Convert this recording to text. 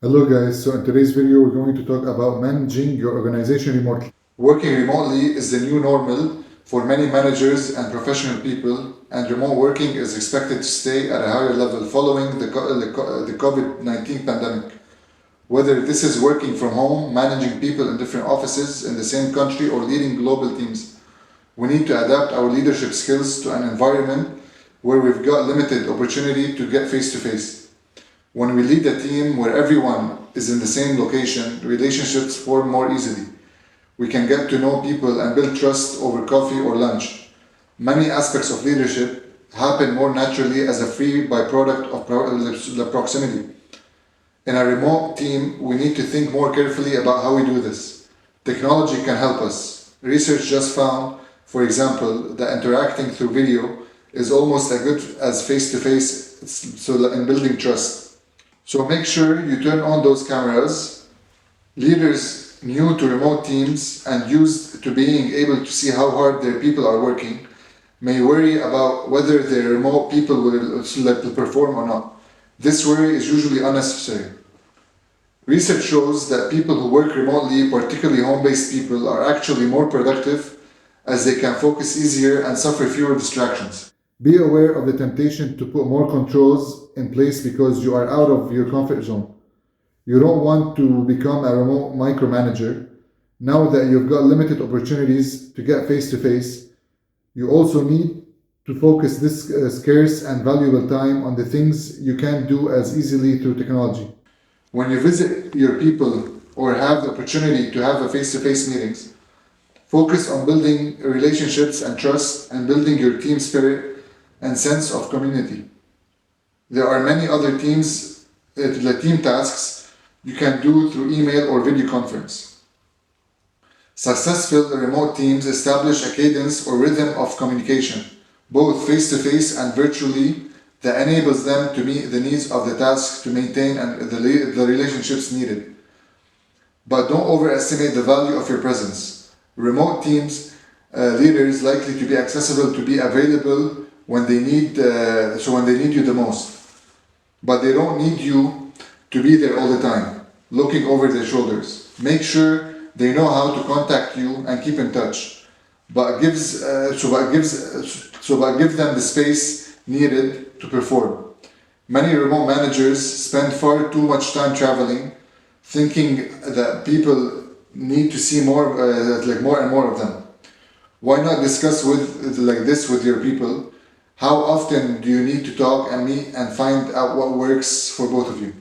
Hello guys, so in today's video we're going to talk about managing your organization remotely. Working remotely is the new normal for many managers and professional people, and remote working is expected to stay at a higher level following the COVID-19 pandemic. Whether this is working from home, managing people in different offices in the same country, or leading global teams, we need to adapt our leadership skills to an environment where we've got limited opportunity to get face to face. When we lead a team where everyone is in the same location, relationships form more easily. We can get to know people and build trust over coffee or lunch. Many aspects of leadership happen more naturally as a free byproduct of the proximity. In a remote team, we need to think more carefully about how we do this. Technology can help us. Research just found, for example, that interacting through video is almost as good as face-to-face in building trust. So make sure you turn on those cameras. Leaders new to remote teams and used to being able to see how hard their people are working may worry about whether their remote people will perform or not. This worry is usually unnecessary. Research shows that people who work remotely, particularly home-based people, are actually more productive as they can focus easier and suffer fewer distractions. Be aware of the temptation to put more controls in place because you are out of your comfort zone. You don't want to become a remote micromanager. Now that you've got limited opportunities to get face to face, you also need to focus this scarce and valuable time on the things you can't do as easily through technology. When you visit your people or have the opportunity to have a face-to-face meetings, focus on building relationships and trust and building your team spirit and sense of community. There are many other team tasks you can do through email or video conference. Successful remote teams establish a cadence or rhythm of communication, both face-to-face and virtually, that enables them to meet the needs of the task to maintain the relationships needed. But don't overestimate the value of your presence. Remote teams leaders likely to be accessible, to be available when they need you the most. But they don't need you to be there all the time, looking over their shoulders. Make sure they know how to contact you and keep in touch, but give them the space needed to perform. Many remote managers spend far too much time traveling, thinking that people need to see more and more of them. Why not discuss this with your people? How often do you need to talk and meet and find out what works for both of you?